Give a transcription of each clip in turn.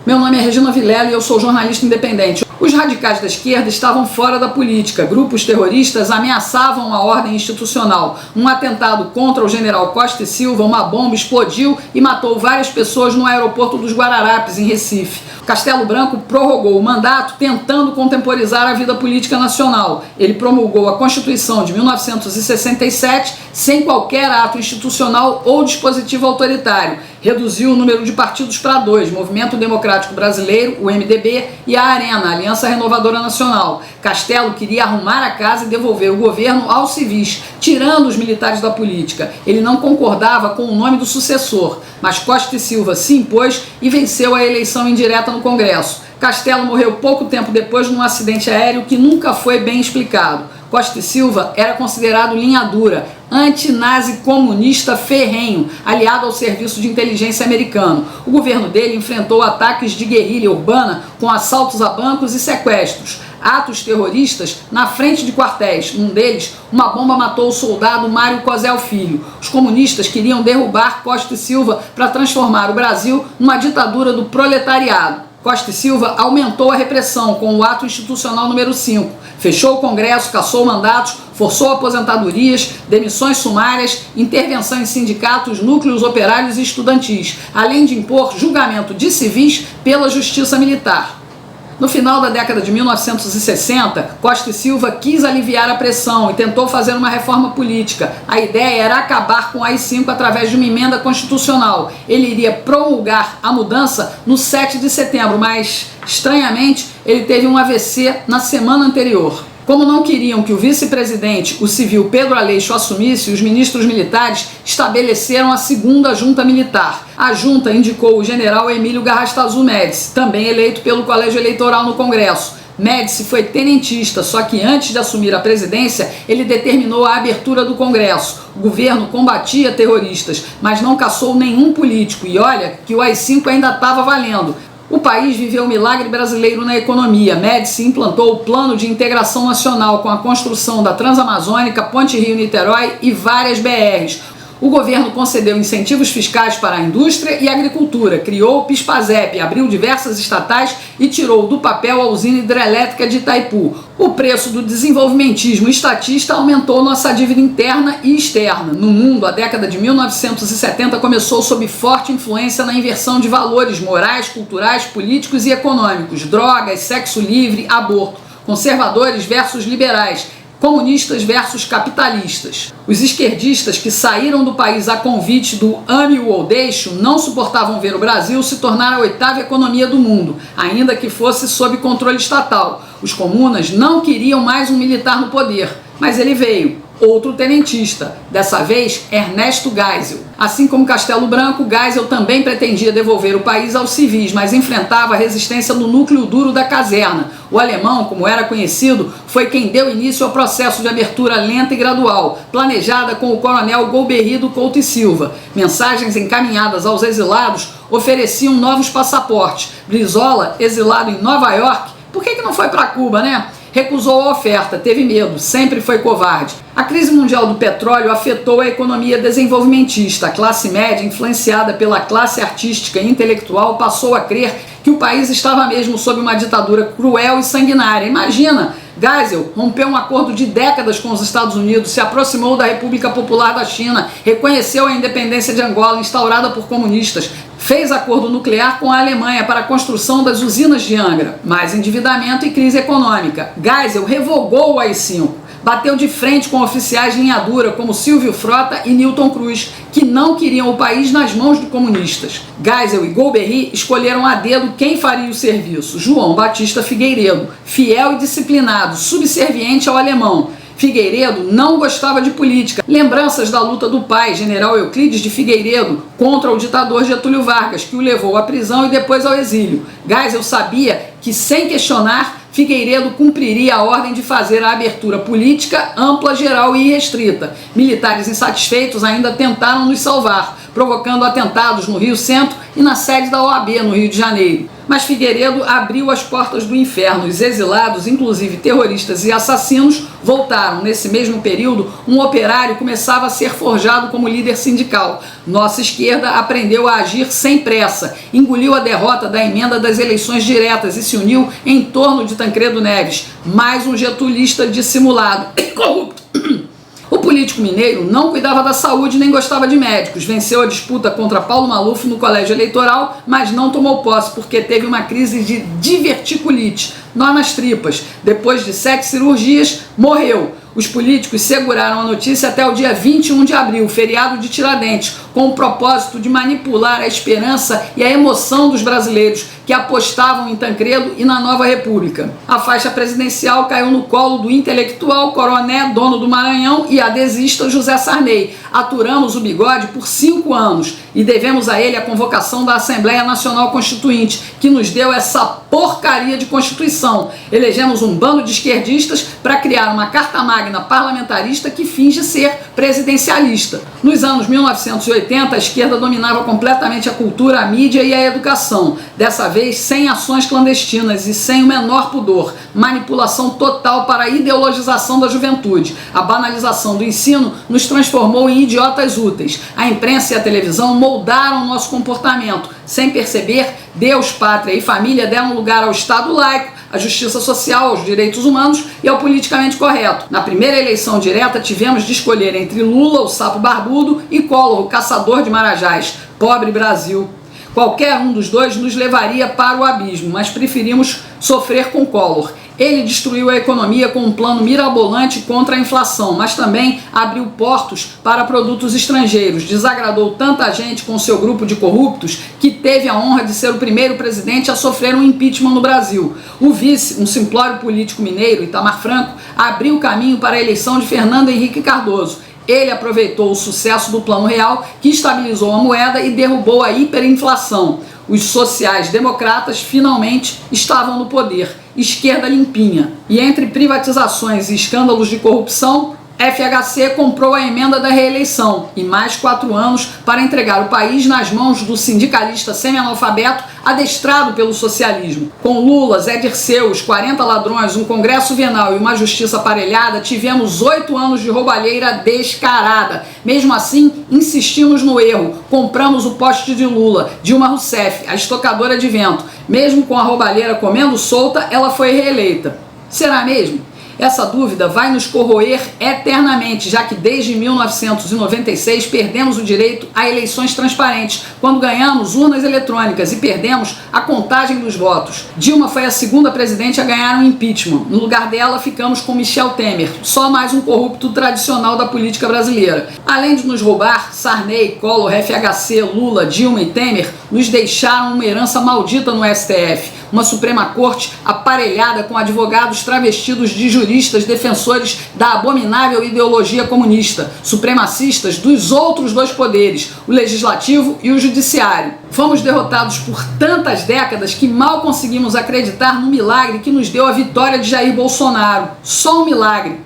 Meu nome é Regina Vilela e eu sou jornalista independente. Os radicais da esquerda estavam fora da política. Grupos terroristas ameaçavam a ordem institucional. Um atentado contra o general Costa e Silva, uma bomba explodiu e matou várias pessoas no aeroporto dos Guararapes, em Recife. Castelo Branco prorrogou o mandato tentando contemporizar a vida política nacional. Ele promulgou a Constituição de 1967 sem qualquer ato institucional ou dispositivo autoritário. Reduziu o número de partidos para 2, Movimento Democrático Brasileiro, o MDB, e a Arena, a Aliança Renovadora Nacional. Castelo queria arrumar a casa e devolver o governo aos civis, tirando os militares da política. Ele não concordava com o nome do sucessor, mas Costa e Silva se impôs e venceu a eleição indireta no Congresso. Castelo morreu pouco tempo depois num acidente aéreo que nunca foi bem explicado. Costa e Silva era considerado linha dura, anti-nazi comunista ferrenho, aliado ao serviço de inteligência americano. O governo dele enfrentou ataques de guerrilha urbana com assaltos a bancos e sequestros, atos terroristas na frente de quartéis. Num deles, uma bomba matou o soldado Mário Cosel Filho. Os comunistas queriam derrubar Costa e Silva para transformar o Brasil numa ditadura do proletariado. Costa e Silva aumentou a repressão com o ato institucional número 5. Fechou o Congresso, cassou mandatos, forçou aposentadorias, demissões sumárias, intervenção em sindicatos, núcleos operários e estudantis, além de impor julgamento de civis pela justiça militar. No final da década de 1960, Costa e Silva quis aliviar a pressão e tentou fazer uma reforma política. A ideia era acabar com o AI-5 através de uma emenda constitucional. Ele iria promulgar a mudança no 7 de setembro, mas, estranhamente, ele teve um AVC na semana anterior. Como não queriam que o vice-presidente, o civil Pedro Aleixo, assumisse, os ministros militares estabeleceram a segunda junta militar. A junta indicou o general Emílio Garrastazu Médici, também eleito pelo Colégio Eleitoral no Congresso. Médici foi tenentista, só que antes de assumir a presidência, ele determinou a abertura do Congresso. O governo combatia terroristas, mas não caçou nenhum político. E olha que o AI-5 ainda estava valendo. O país viveu um milagre brasileiro na economia. Médici implantou o Plano de Integração Nacional com a construção da Transamazônica, Ponte Rio-Niterói e várias BRs. O governo concedeu incentivos fiscais para a indústria e a agricultura, criou o PIS/PASEP, abriu diversas estatais e tirou do papel a usina hidrelétrica de Itaipu. O preço do desenvolvimentismo estatista aumentou nossa dívida interna e externa. No mundo, a década de 1970 começou sob forte influência na inversão de valores morais, culturais, políticos e econômicos. Drogas, sexo livre, aborto. Conservadores versus liberais. Comunistas versus capitalistas. Os esquerdistas que saíram do país a convite do ame-o ou deixe-o não suportavam ver o Brasil se tornar a 8ª economia do mundo, ainda que fosse sob controle estatal. Os comunas não queriam mais um militar no poder, mas ele veio. Outro tenentista, dessa vez Ernesto Geisel. Assim como Castelo Branco, Geisel também pretendia devolver o país aos civis, mas enfrentava a resistência do núcleo duro da caserna. O alemão, como era conhecido, foi quem deu início ao processo de abertura lenta e gradual, planejada com o coronel Golbery Couto e Silva. Mensagens encaminhadas aos exilados ofereciam novos passaportes. Brizola, exilado em Nova York, por que não foi para Cuba, né? Recusou a oferta, teve medo, sempre foi covarde. A crise mundial do petróleo afetou a economia desenvolvimentista. A classe média, influenciada pela classe artística e intelectual, passou a crer que o país estava mesmo sob uma ditadura cruel e sanguinária. Imagina, Geisel rompeu um acordo de décadas com os Estados Unidos, se aproximou da República Popular da China, reconheceu a independência de Angola, instaurada por comunistas, fez acordo nuclear com a Alemanha para a construção das usinas de Angra, mais endividamento e crise econômica. Geisel revogou o AI-5, bateu de frente com oficiais linha dura como Silvio Frota e Newton Cruz, que não queriam o país nas mãos de comunistas. Geisel e Golbery escolheram a dedo quem faria o serviço: João Batista Figueiredo, fiel e disciplinado, subserviente ao alemão. Figueiredo não gostava de política. Lembranças da luta do pai, general Euclides de Figueiredo, contra o ditador Getúlio Vargas, que o levou à prisão e depois ao exílio. Geisel sabia que, sem questionar, Figueiredo cumpriria a ordem de fazer a abertura política ampla, geral e irrestrita. Militares insatisfeitos ainda tentaram nos salvar, provocando atentados no Rio Centro e na sede da OAB, no Rio de Janeiro. Mas Figueiredo abriu as portas do inferno. Os exilados, inclusive terroristas e assassinos, voltaram. Nesse mesmo período, um operário começava a ser forjado como líder sindical. Nossa esquerda aprendeu a agir sem pressa, engoliu a derrota da emenda das eleições diretas e se uniu em torno de Tancredo Neves, mais um getulista dissimulado e corrupto. O político mineiro não cuidava da saúde nem gostava de médicos. Venceu a disputa contra Paulo Maluf no colégio eleitoral, mas não tomou posse porque teve uma crise de diverticulite, nó nas tripas. Depois de 7 cirurgias, morreu. Os políticos seguraram a notícia até o dia 21 de abril, feriado de Tiradentes, com o propósito de manipular a esperança e a emoção dos brasileiros que apostavam em Tancredo e na nova república. A faixa presidencial caiu no colo do intelectual Coroné, dono do Maranhão, e adesista José Sarney. Aturamos o bigode por 5 anos e devemos a ele a convocação da Assembleia Nacional Constituinte, que nos deu essa porcaria de Constituição. Elegemos um bando de esquerdistas para criar uma carta magna parlamentarista que finge ser presidencialista. Nos anos 1980, a esquerda dominava completamente a cultura, a mídia e a educação. Dessa vez, sem ações clandestinas e sem o menor pudor. Manipulação total para a ideologização da juventude. A banalização do ensino nos transformou em idiotas úteis. A imprensa e a televisão moldaram o nosso comportamento. Sem perceber, Deus, pátria e família deram lugar ao Estado laico, à justiça social, aos direitos humanos e ao politicamente correto. Na primeira eleição direta, tivemos de escolher entre Lula, o sapo barbudo, e Collor, o caçador de marajás. Pobre Brasil! Qualquer um dos dois nos levaria para o abismo, mas preferimos sofrer com Collor. Ele destruiu a economia com um plano mirabolante contra a inflação, mas também abriu portos para produtos estrangeiros. Desagradou tanta gente com seu grupo de corruptos que teve a honra de ser o primeiro presidente a sofrer um impeachment no Brasil. O vice, um simplório político mineiro, Itamar Franco, abriu o caminho para a eleição de Fernando Henrique Cardoso. Ele aproveitou o sucesso do Plano Real, que estabilizou a moeda e derrubou a hiperinflação. Os sociais-democratas finalmente estavam no poder, esquerda limpinha. E entre privatizações e escândalos de corrupção, FHC comprou a emenda da reeleição e mais 4 anos para entregar o país nas mãos do sindicalista semi-analfabeto adestrado pelo socialismo. Com Lula, Zé Dirceu, os 40 ladrões, um congresso venal e uma justiça aparelhada, tivemos 8 anos de roubalheira descarada. Mesmo assim, insistimos no erro. Compramos o poste de Lula, Dilma Rousseff, a estocadora de vento. Mesmo com a roubalheira comendo solta, ela foi reeleita. Será mesmo? Essa dúvida vai nos corroer eternamente, já que desde 1996 perdemos o direito a eleições transparentes, quando ganhamos urnas eletrônicas e perdemos a contagem dos votos. Dilma foi a segunda presidente a ganhar um impeachment. No lugar dela, ficamos com Michel Temer, só mais um corrupto tradicional da política brasileira. Além de nos roubar, Sarney, Collor, FHC, Lula, Dilma e Temer nos deixaram uma herança maldita no STF, uma Suprema Corte aparelhada com advogados travestidos de juristas defensores da abominável ideologia comunista, supremacistas dos outros dois poderes, o legislativo e o judiciário. Fomos derrotados por tantas décadas que mal conseguimos acreditar no milagre que nos deu a vitória de Jair Bolsonaro. Só um milagre.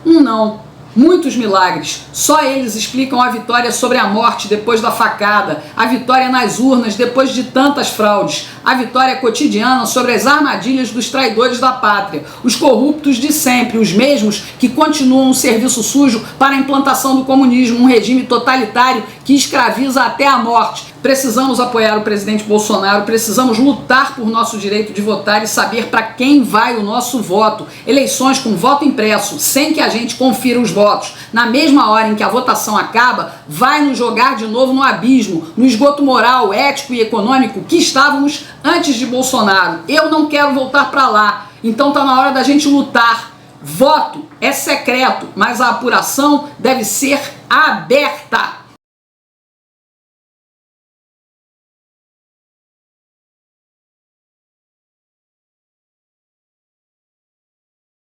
Não. Muitos milagres. Só eles explicam a vitória sobre a morte depois da facada, a vitória nas urnas depois de tantas fraudes, a vitória cotidiana sobre as armadilhas dos traidores da pátria, os corruptos de sempre, os mesmos que continuam o serviço sujo para a implantação do comunismo, um regime totalitário que escraviza até a morte. Precisamos apoiar o presidente Bolsonaro, precisamos lutar por nosso direito de votar e saber para quem vai o nosso voto. Eleições com voto impresso, sem que a gente confira os votos. Na mesma hora em que a votação acaba, vai nos jogar de novo no abismo, no esgoto moral, ético e econômico que estávamos antes de Bolsonaro. Eu não quero voltar para lá, então tá na hora da gente lutar. Voto é secreto, mas a apuração deve ser aberta.